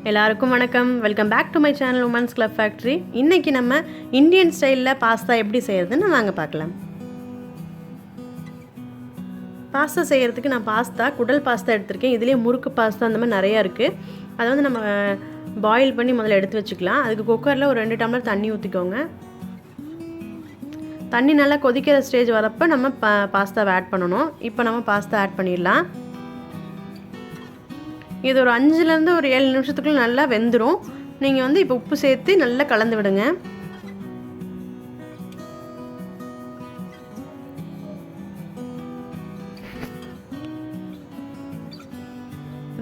எல்லாருக்கும் வணக்கம். Welcome back to my channel women's club factory. இன்றைக்கி நம்ம இந்தியன் ஸ்டைலில் பாஸ்தா எப்படி செய்கிறதுன்னு வாங்க பார்க்கலாம். பாஸ்தா செய்கிறதுக்கு நான் குடல் பாஸ்தா எடுத்திருக்கேன். இதுலேயே முறுக்கு பாஸ்தா அந்த மாதிரி நிறையா இருக்குது. அதை வந்து நம்ம பாயில் பண்ணி முதல்ல எடுத்து வச்சுக்கலாம். அதுக்கு குக்கரில் ஒரு 2 டம்ளர் தண்ணி ஊற்றிக்கோங்க. தண்ணி நல்லா கொதிக்கிற ஸ்டேஜ் வரப்போ நம்ம பாஸ்தாவை ஆட் பண்ணணும். இப்போ நம்ம பாஸ்தா ஆட் பண்ணிடலாம். இது ஒரு 5லேருந்து ஒரு 7 நிமிஷத்துக்குள்ள நல்லா வெந்துடும். நீங்கள் வந்து இப்போ உப்பு சேர்த்து நல்லா கலந்து விடுங்க.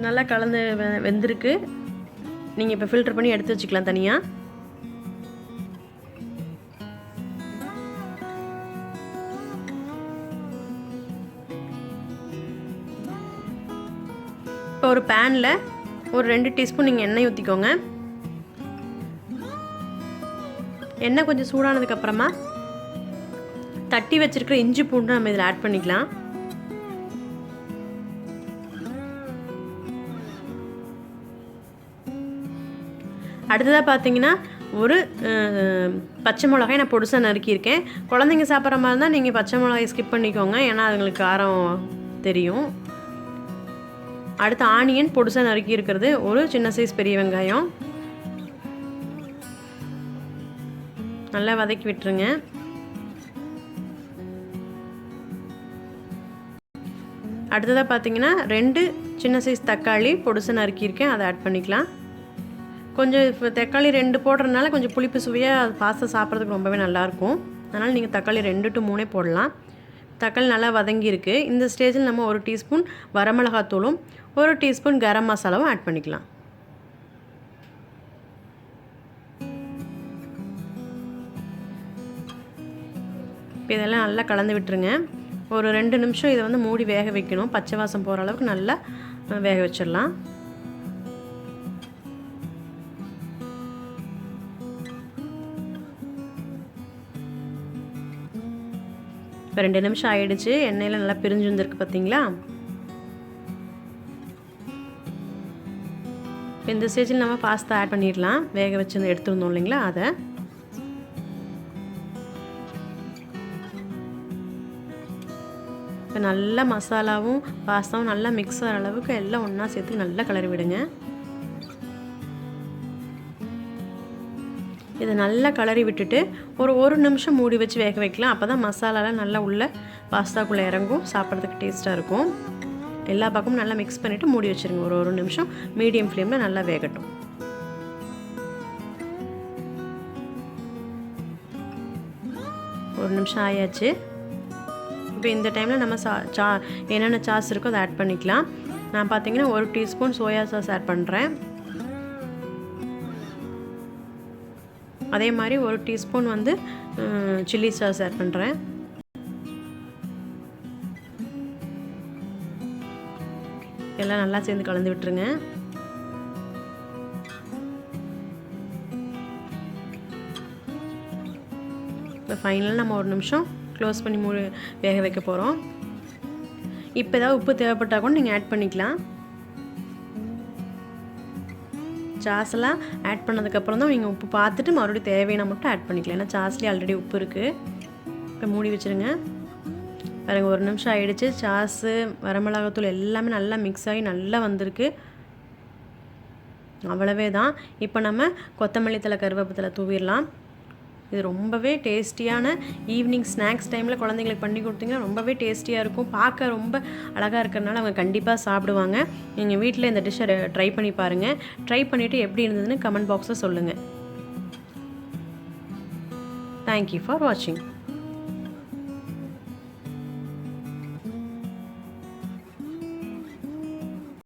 நல்லா கலந்து வெந்திருக்கு. நீங்கள் இப்போ ஃபில்டர் பண்ணி எடுத்து வச்சுக்கலாம் தனியாக. இப்போ ஒரு பேனில் ஒரு 2 டீஸ்பூன் நீங்கள் எண்ணெய் ஊற்றிக்கோங்க. எண்ணெய் கொஞ்சம் சூடானதுக்கப்புறமா தட்டி வச்சுருக்கிற இஞ்சி பூண்டு நம்ம இதில் ஆட் பண்ணிக்கலாம். அடுத்ததாக பார்த்தீங்கன்னா ஒரு பச்சை மிளகாய் நான் பொடிசாக நறுக்கியிருக்கேன். குழந்தைங்க சாப்பிட்ற மாதிரி இருந்தால் நீங்கள் பச்சை மிளகாய் ஸ்கிப் பண்ணிக்கோங்க, ஏன்னா அதுங்களுக்கு காரம் தெரியும். அடுத்து ஆனியன் பொடிசாக நறுக்கி இருக்கிறது, ஒரு சின்ன சைஸ் பெரிய வெங்காயம் நல்லா வதக்கி விட்டுருங்க. அடுத்ததாக பார்த்தீங்கன்னா 2 சின்ன சைஸ் தக்காளி பொடிசாக நறுக்கியிருக்கேன், அதை ஆட் பண்ணிக்கலாம். கொஞ்சம் தக்காளி 2 போடுறதுனால கொஞ்சம் புளிப்பு சுவையாக பாஸ்தா சாப்பிட்றதுக்கு ரொம்பவே நல்லாயிருக்கும். அதனால் நீங்கள் தக்காளி 2 to 3 போடலாம். தக்காளி நல்லா வதங்கியிருக்கு. இந்த ஸ்டேஜில் நம்ம 1 டீஸ்பூன் வரமிளகாத்தூளும் 1 டீஸ்பூன் கரம் மசாலாவும் ஆட் பண்ணிக்கலாம். இப்போ இதெல்லாம் நல்லா கலந்து விட்டுருங்க. ஒரு 2 நிமிஷம் இதை வந்து மூடி வேக வைக்கணும். பச்சை வாசம் போகிற அளவுக்கு நல்லா வேக வச்சிடலாம். இப்போ 2 நிமிஷம் ஆகிடுச்சு. எண்ணெயில் நல்லா பிரிஞ்சு வந்துருக்கு பார்த்தீங்களா. இந்த ஸ்டேஜில் நம்ம பாஸ்தா ஆட் பண்ணிடலாம். வேக வச்சு எடுத்துருந்தோம் இல்லைங்களா, அதை இப்போ நல்லா மசாலாவும் பாஸ்தாவும் நல்லா மிக்ஸ் ஆகிற அளவுக்கு எல்லாம் ஒன்றா சேர்த்து நல்லா கிளறி விடுங்க. இதை நல்லா கிளறி விட்டுட்டு ஒரு நிமிஷம் மூடி வச்சு வேக வைக்கலாம். அப்போ தான் மசாலாலாம் நல்லா உள்ள பாஸ்தாக்குள்ளே இறங்கும், சாப்பிட்றதுக்கு டேஸ்ட்டாக இருக்கும். எல்லா பக்கமும் நல்லா மிக்ஸ் பண்ணிவிட்டு மூடி வச்சுருங்க. ஒரு நிமிஷம் மீடியம் ஃப்ளேமில் நல்லா வேகட்டும். ஒரு நிமிஷம் ஆயாச்சு. இப்போ இந்த டைமில் நம்ம என்னென்ன சாஸ் இருக்கோ அதை ஆட் பண்ணிக்கலாம். நான் பார்த்தீங்கன்னா 1 டீஸ்பூன் சோயா சாஸ் ஆட் பண்ணுறேன். அதே மாதிரி 1 டீஸ்பூன் வந்து சில்லி சாஸ் ஆட் பண்ணுறேன். எல்லாம் நல்லா சேர்ந்து கலந்து விட்டுருங்க. இப்போ ஃபைனலாக நம்ம 1 நிமிஷம் க்ளோஸ் பண்ணி வேக வைக்க போகிறோம். இப்போ ஏதாவது உப்பு தேவைப்பட்டால் கூட நீங்கள் ஆட் பண்ணிக்கலாம். சாஸ்லாம் ஆட் பண்ணதுக்கப்புறம் தான் நீங்கள் உப்பு பார்த்துட்டு மறுபடியும் தேவையான மட்டும் ஆட் பண்ணிக்கலாம். ஏன்னா சாஸ்லேயே ஆல்ரெடி உப்பு இருக்குது. இப்போ மூடி வச்சுருங்க. பாருங்கள், 1 நிமிஷம் ஆகிடுச்சு. சாஸு வரமிளகாத்தூள் எல்லாமே நல்லா மிக்ஸ் ஆகி நல்லா வந்திருக்கு. அவ்வளவே தான். இப்போ நம்ம கொத்தமல்லி தழை கருவேப்பிலை தூவிடலாம். இது ரொம்பவே டேஸ்டியான ஈவினிங் ஸ்நாக்ஸ் டைமில் குழந்தைங்களுக்கு பண்ணி கொடுத்தீங்கன்னா ரொம்பவே டேஸ்டியாக இருக்கும். பார்க்க ரொம்ப அழகாக இருக்கிறதுனால அவங்க கண்டிப்பாக சாப்பிடுவாங்க. நீங்கள் வீட்டில் இந்த டிஷ்ஷை ட்ரை பண்ணி பாருங்கள். ட்ரை பண்ணிவிட்டு எப்படி இருந்ததுன்னு கமெண்ட் பாக்ஸில் சொல்லுங்கள். தேங்க்யூ ஃபார் வாட்சிங்.